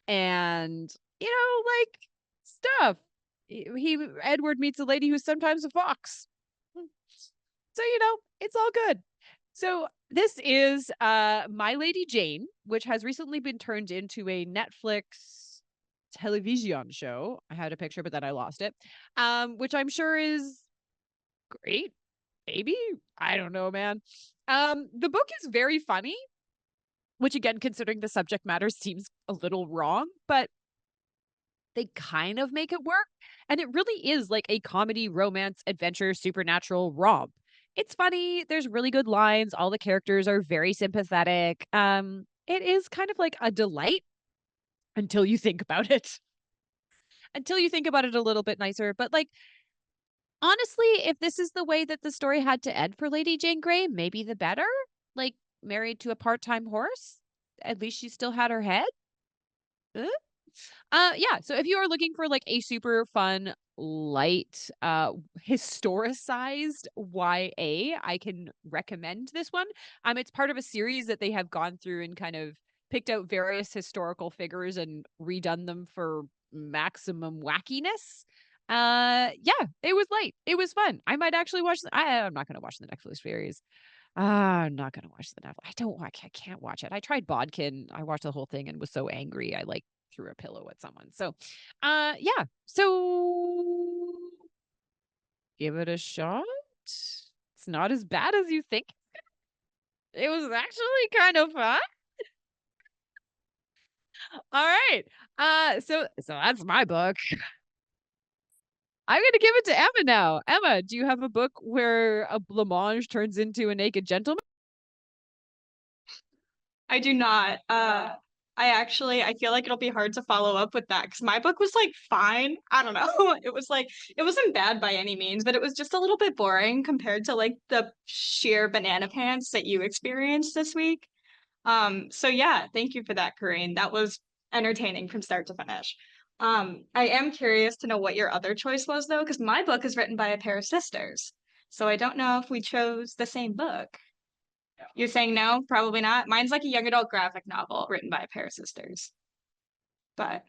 and, you know, like, stuff. Edward meets a lady who's sometimes a fox. So, you know, it's all good. So this is My Lady Jane, which has recently been turned into a Netflix television show. I had a picture, but then I lost it. Which I'm sure is great. Maybe. I don't know, man. The book is very funny, which again, considering the subject matter, seems a little wrong, but they kind of make it work. And it really is like a comedy, romance, adventure, supernatural romp. It's funny. There's really good lines. All the characters are very sympathetic. It is kind of like a delight until you think about it. Until you think about it a little bit nicer. But like, honestly, if this is the way that the story had to end for Lady Jane Grey, maybe the better. Like, married to a part-time horse. At least she still had her head. yeah. So if you are looking for like a super fun, light, historicized YA, I can recommend this one. It's part of a series that they have gone through and kind of picked out various historical figures and redone them for maximum wackiness. Yeah, it was light. It was fun. I might actually watch. I'm not going to watch the Netflix series. I'm not gonna watch the Netflix. I can't watch it. I tried Bodkin. I watched the whole thing and was so angry I like threw a pillow at someone. So yeah. So give it a shot. It's not as bad as you think. It was actually kind of fun. All right. So that's my book. I'm gonna give it to Emma now. Emma, do you have a book where a blancmange turns into a naked gentleman? I do not. I feel like it'll be hard to follow up with that because my book was like fine. I don't know. It wasn't bad by any means, but it was just a little bit boring compared to like the sheer banana pants that you experienced this week. So yeah, thank you for that, Corene. That was entertaining from start to finish. I am curious to know what your other choice was though, because my book is written by a pair of sisters. So I don't know if we chose the same book. You're saying no? Probably not. Mine's like a young adult graphic novel written by a pair of sisters. But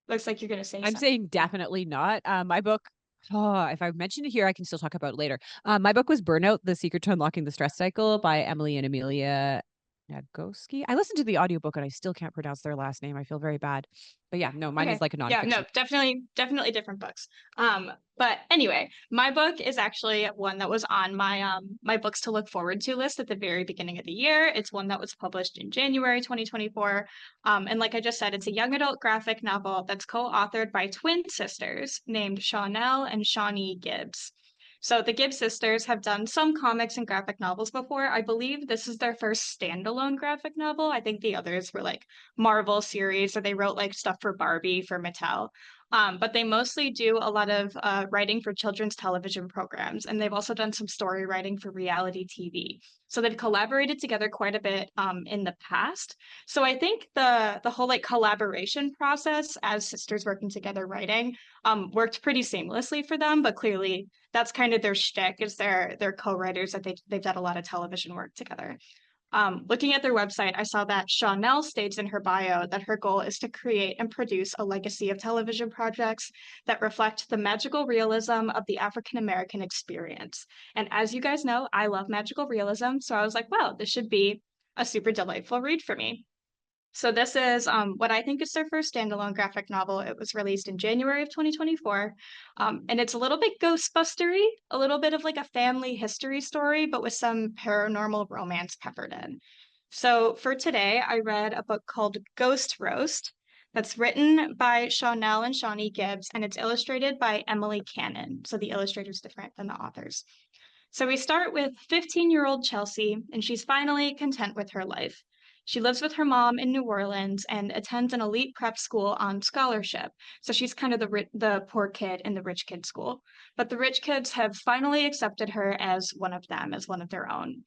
looks like you're gonna say I'm something. saying definitely not. My book, if I mentioned it here, I can still talk about it later. My book was Burnout, The Secret to Unlocking the Stress Cycle by Emily and Amelia Nagoski. I listened to the audiobook and I still can't pronounce their last name. I feel very bad. But yeah, no, mine is like a Yeah, nonfiction. no, definitely different books. But anyway, my book is actually one that was on my my books to look forward to list at the very beginning of the year. It's one that was published in January 2024. And like I just said, it's a young adult graphic novel that's co-authored by twin sisters named Shawnelle and Shawnee Gibbs. So the Gibbs sisters have done some comics and graphic novels before. I believe this is their first standalone graphic novel. I think the others were like Marvel series, or they wrote like stuff for Barbie for Mattel. But they mostly do a lot of writing for children's television programs, and they've also done some story writing for reality TV. So they've collaborated together quite a bit in the past. So I think the whole like collaboration process as sisters working together writing worked pretty seamlessly for them. But clearly, that's kind of their shtick, is they're co-writers, that they've done a lot of television work together. Looking at their website, I saw that Shawnelle states in her bio that her goal is to create and produce a legacy of television projects that reflect the magical realism of the African American experience. And as you guys know, I love magical realism, so I was like, wow, this should be a super delightful read for me. So this is what I think is their first standalone graphic novel. It was released in January of 2024. And it's a little bit Ghostbustery, a little bit of like a family history story, but with some paranormal romance peppered in. So for today, I read a book called Ghost Roast that's written by Shawnelle and Shawnee Gibbs, and it's illustrated by Emily Cannon. So the illustrator's different than the authors. So we start with 15-year-old Chelsea, and she's finally content with her life. She lives with her mom in New Orleans and attends an elite prep school on scholarship. So she's kind of the poor kid in the rich kid school. But the rich kids have finally accepted her as one of them, as one of their own.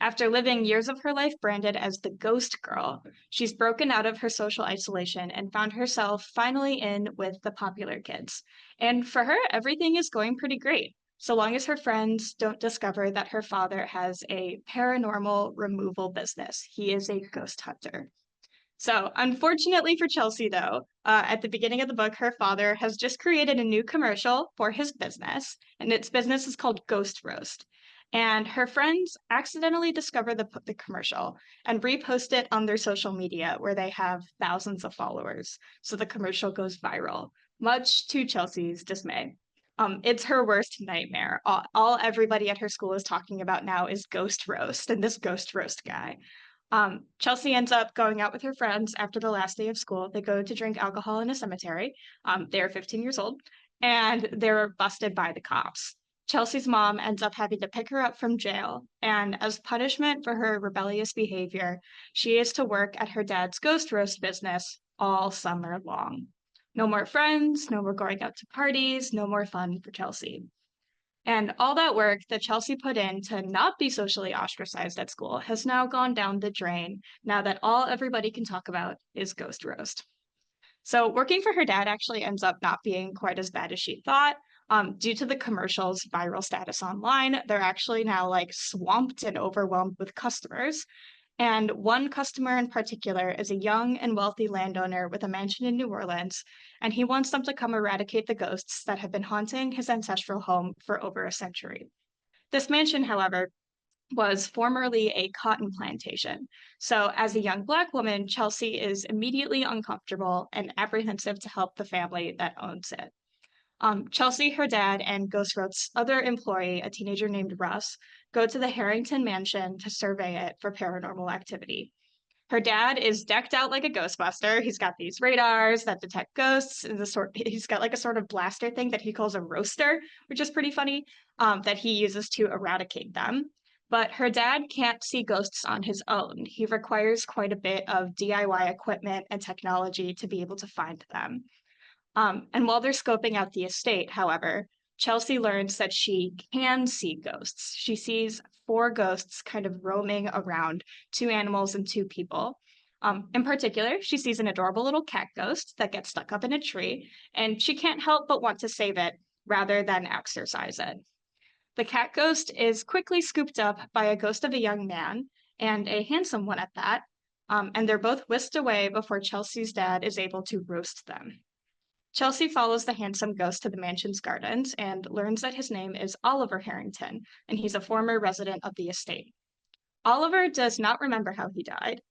After living years of her life branded as the ghost girl, she's broken out of her social isolation and found herself finally in with the popular kids. And for her, everything is going pretty great, so long as her friends don't discover that her father has a paranormal removal business. He is a ghost hunter. So, unfortunately for Chelsea, though, at the beginning of the book, her father has just created a new commercial for his business, and its business is called Ghost Roast. And her friends accidentally discover the commercial and repost it on their social media, where they have thousands of followers. So the commercial goes viral, much to Chelsea's dismay. It's her worst nightmare. All everybody at her school is talking about now is Ghost Roast and this Ghost Roast guy. Chelsea ends up going out with her friends after the last day of school. They go to drink alcohol in a cemetery. They're 15 years old, and they're busted by the cops. Chelsea's mom ends up having to pick her up from jail, and as punishment for her rebellious behavior, she is to work at her dad's ghost roast business all summer long. No more friends, no more going out to parties, no more fun for Chelsea. And all that work that Chelsea put in to not be socially ostracized at school has now gone down the drain now that all everybody can talk about is Ghost Roast. So working for her dad actually ends up not being quite as bad as she thought. Due to the commercial's viral status online, they're actually now like swamped and overwhelmed with customers. And one customer in particular is a young and wealthy landowner with a mansion in New Orleans, and he wants them to come eradicate the ghosts that have been haunting his ancestral home for over a century. This mansion, however, was formerly a cotton plantation. So as a young Black woman, Chelsea is immediately uncomfortable and apprehensive to help the family that owns it. Chelsea, her dad, and Ghost Road's other employee, a teenager named Russ, go to the Harrington mansion to survey it for paranormal activity. Her dad is decked out like a Ghostbuster. He's got these radars that detect ghosts, and he's got like a sort of blaster thing that he calls a roaster, which is pretty funny, that he uses to eradicate them. But her dad can't see ghosts on his own. He requires quite a bit of DIY equipment and technology to be able to find them. And while they're scoping out the estate, however, Chelsea learns that she can see ghosts. She sees 4 ghosts kind of roaming around, 2 animals and 2 people. In particular, she sees an adorable little cat ghost that gets stuck up in a tree, and she can't help but want to save it rather than exorcise it. The cat ghost is quickly scooped up by a ghost of a young man, and a handsome one at that, and they're both whisked away before Chelsea's dad is able to roast them. Chelsea follows the handsome ghost to the mansion's gardens and learns that his name is Oliver Harrington, and he's a former resident of the estate. Oliver does not remember how he died,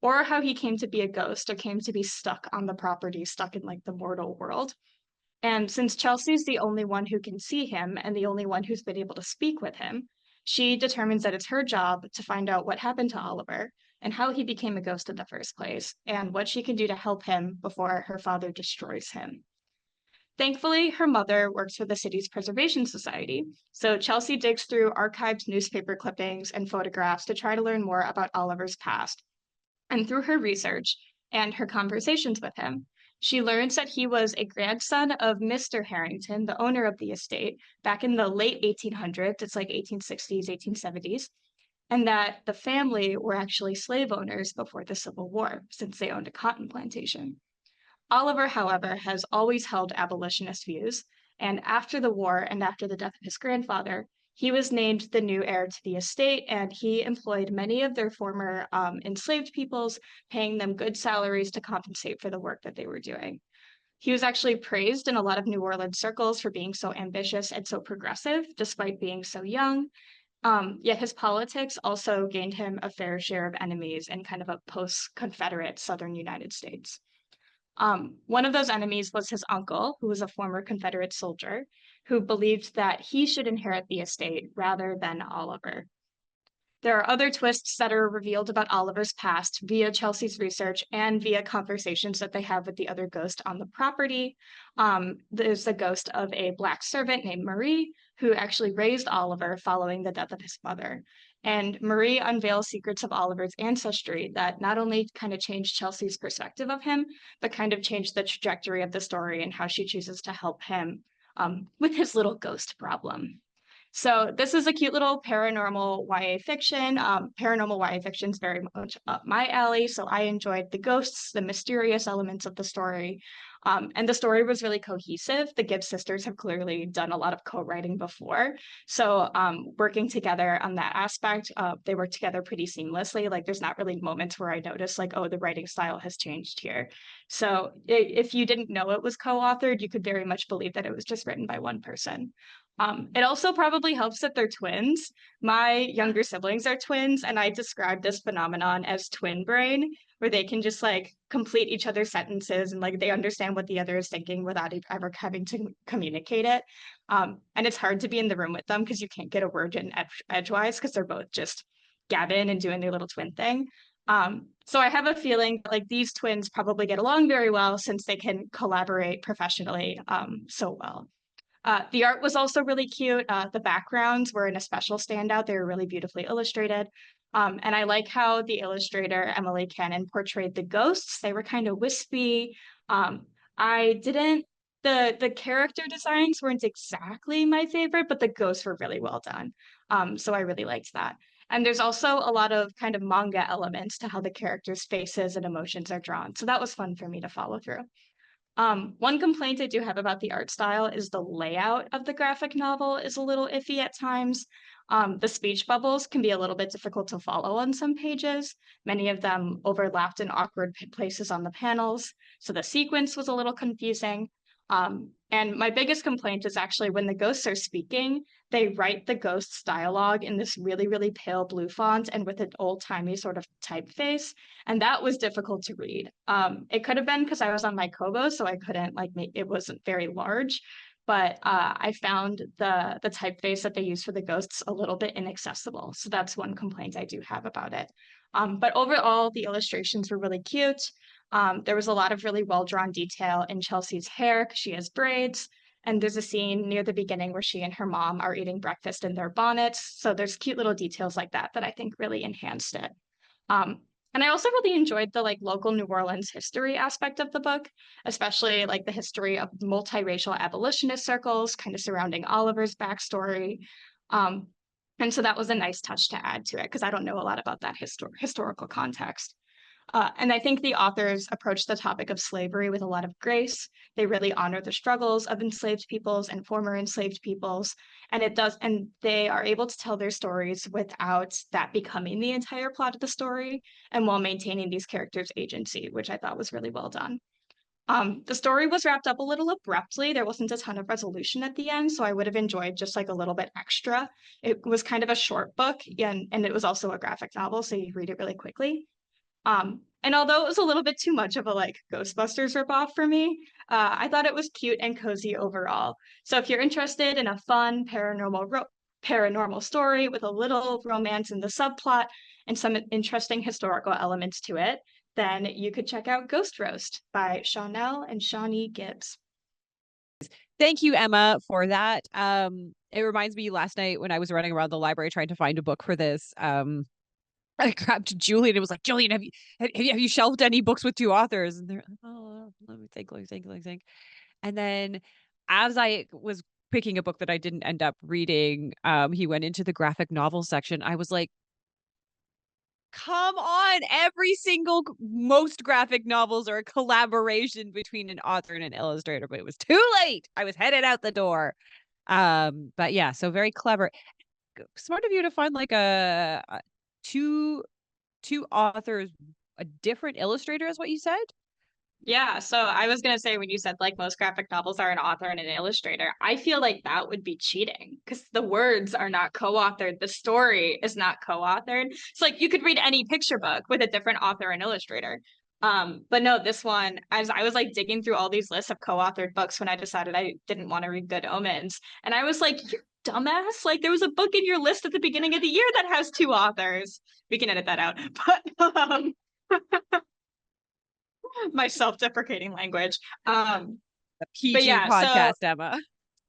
or how he came to be a ghost or came to be stuck on the property, stuck in like the mortal world. And since Chelsea's the only one who can see him and the only one who's been able to speak with him, she determines that it's her job to find out what happened to Oliver and how he became a ghost in the first place, and what she can do to help him before her father destroys him. Thankfully, her mother works for the city's preservation society, so Chelsea digs through archived newspaper clippings and photographs to try to learn more about Oliver's past. And through her research and her conversations with him, she learns that he was a grandson of Mr. Harrington, the owner of the estate, back in the late 1800s, it's like 1860s, 1870s, and that the family were actually slave owners before the Civil War, since they owned a cotton plantation. Oliver, however, has always held abolitionist views, and after the war and after the death of his grandfather, he was named the new heir to the estate, and he employed many of their former enslaved peoples, paying them good salaries to compensate for the work that they were doing. He was actually praised in a lot of New Orleans circles for being so ambitious and so progressive, despite being so young. Yet his politics also gained him a fair share of enemies in kind of a post-Confederate Southern United States. One of those enemies was his uncle, who was a former Confederate soldier, who believed that he should inherit the estate rather than Oliver. There are other twists that are revealed about Oliver's past via Chelsea's research and via conversations that they have with the other ghost on the property. There's the ghost of a Black servant named Marie, who actually raised Oliver following the death of his mother. And Marie unveils secrets of Oliver's ancestry that not only kind of changed Chelsea's perspective of him, but kind of changed the trajectory of the story and how she chooses to help him with his little ghost problem. So this is a cute little paranormal YA fiction. Paranormal YA fiction is very much up my alley, so I enjoyed the ghosts, the mysterious elements of the story, and the story was really cohesive. The Gibbs sisters have clearly done a lot of co-writing before, so working together on that aspect, they work together pretty seamlessly. Like there's not really moments where I notice like, oh, the writing style has changed here. So if you didn't know it was co-authored, you could very much believe that it was just written by one person. It also probably helps that they're twins. My younger siblings are twins, and I describe this phenomenon as twin brain, where they can just like complete each other's sentences and like they understand what the other is thinking without ever having to communicate it. And it's hard to be in the room with them because you can't get a word in edgewise because they're both just gabbing and doing their little twin thing. So I have a feeling like these twins probably get along very well since they can collaborate professionally so well. The art was also really cute. The backgrounds were an especial standout. They were really beautifully illustrated. And I like how the illustrator, Emily Cannon, portrayed the ghosts. They were kind of wispy. The character designs weren't exactly my favorite, but the ghosts were really well done. So I really liked that. And there's also a lot of kind of manga elements to how the characters' faces and emotions are drawn. So that was fun for me to follow through. One complaint I do have about the art style is the layout of the graphic novel is a little iffy at times. The speech bubbles can be a little bit difficult to follow on some pages. Many of them overlapped in awkward places on the panels, so the sequence was a little confusing. And my biggest complaint is actually when the ghosts are speaking, they write the ghosts' dialogue in this really, really pale blue font and with an old-timey sort of typeface, and that was difficult to read. It could have been because I was on my Kobo, so I couldn't it wasn't very large, but I found the typeface that they use for the ghosts a little bit inaccessible. So that's one complaint I do have about it. But overall, the illustrations were really cute. There was a lot of really well-drawn detail in Chelsea's hair because she has braids. And there's a scene near the beginning where she and her mom are eating breakfast in their bonnets. So there's cute little details like that that I think really enhanced it. And I also really enjoyed the local New Orleans history aspect of the book, especially the history of multiracial abolitionist circles kind of surrounding Oliver's backstory. And so that was a nice touch to add to it because I don't know a lot about that historical context. And I think the authors approached the topic of slavery with a lot of grace. They really honor the struggles of enslaved peoples and former enslaved peoples. And they are able to tell their stories without that becoming the entire plot of the story and while maintaining these characters' agency, which I thought was really well done. The story was wrapped up a little abruptly. There wasn't a ton of resolution at the end, so I would have enjoyed just a little bit extra. It was kind of a short book, and it was also a graphic novel, so you read it really quickly. And although it was a little bit too much of a Ghostbusters ripoff for me, I thought it was cute and cozy overall. So if you're interested in a fun paranormal story with a little romance in the subplot and some interesting historical elements to it, then you could check out Ghost Roast by Shawnelle and Shawnee Gibbs. Thank you, Emma, for that. It reminds me last night when I was running around the library trying to find a book for this. I grabbed Julian and was like, Julian, have you shelved any books with two authors? And they're like, oh, let me think. And then as I was picking a book that I didn't end up reading, he went into the graphic novel section. I was like, come on, every single most graphic novels are a collaboration between an author and an illustrator, but it was too late. I was headed out the door. But yeah, so very clever. Smart of you to find a two authors, a different illustrator is what you said? Yeah, so I was going to say when you said most graphic novels are an author and an illustrator, I feel like that would be cheating because the words are not co-authored. The story is not co-authored. It's you could read any picture book with a different author and illustrator. But no, this one, as I was digging through all these lists of co-authored books when I decided I didn't want to read Good Omens. And I was like, you dumbass, there was a book in your list at the beginning of the year that has two authors. We can edit that out. But my self-deprecating language. The PG podcast, so, Emma.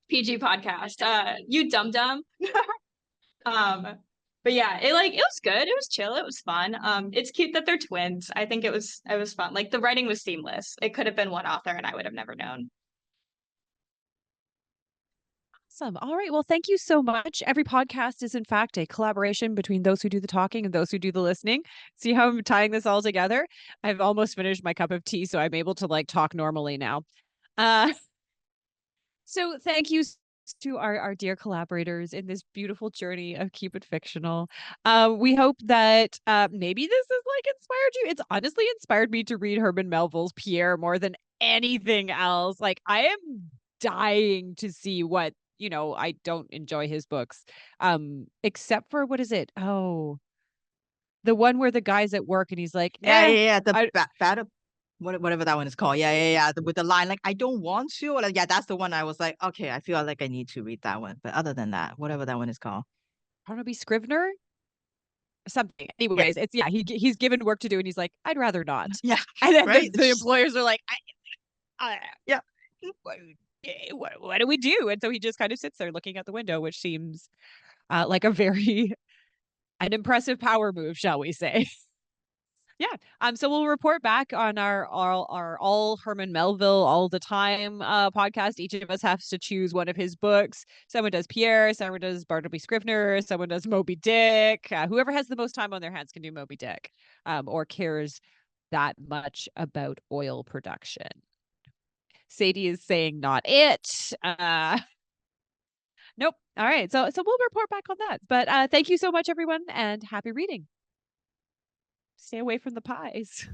PG podcast. You dum-dum. But yeah, it was good. It was chill. It was fun. It's cute that they're twins. I think it was fun. The writing was seamless. It could have been one author and I would have never known. Awesome. All right. Well, thank you so much. Every podcast is in fact a collaboration between those who do the talking and those who do the listening. See how I'm tying this all together? I've almost finished my cup of tea, so I'm able to talk normally now. So thank you to our dear collaborators in this beautiful journey of Keep It Fictional. We hope that maybe this has inspired you. It's honestly inspired me to read Herman Melville's Pierre more than anything else. I am dying to see what, I don't enjoy his books. Except for what is it? Oh, the one where the guy's at work and he's like, whatever that one is called. Yeah. With the line, I don't want to. Yeah, that's the one I was like, okay, I feel like I need to read that one. But other than that, whatever that one is called. I don't know, be Scrivener? Something. Anyways, yeah. He's given work to do and he's like, I'd rather not. Yeah. And then the employers are like, yeah. What do we do? And so he just kind of sits there looking out the window, which seems like an impressive power move, shall we say. Yeah. So we'll report back on our all Herman Melville all the time podcast. Each of us has to choose one of his books. Someone does Pierre, someone does Bartleby Scrivener, someone does Moby Dick. Whoever has the most time on their hands can do Moby Dick, or cares that much about oil production. Sadie is saying not it. Nope. All right. So we'll report back on that. But thank you so much, everyone, and happy reading. Stay away from the pies.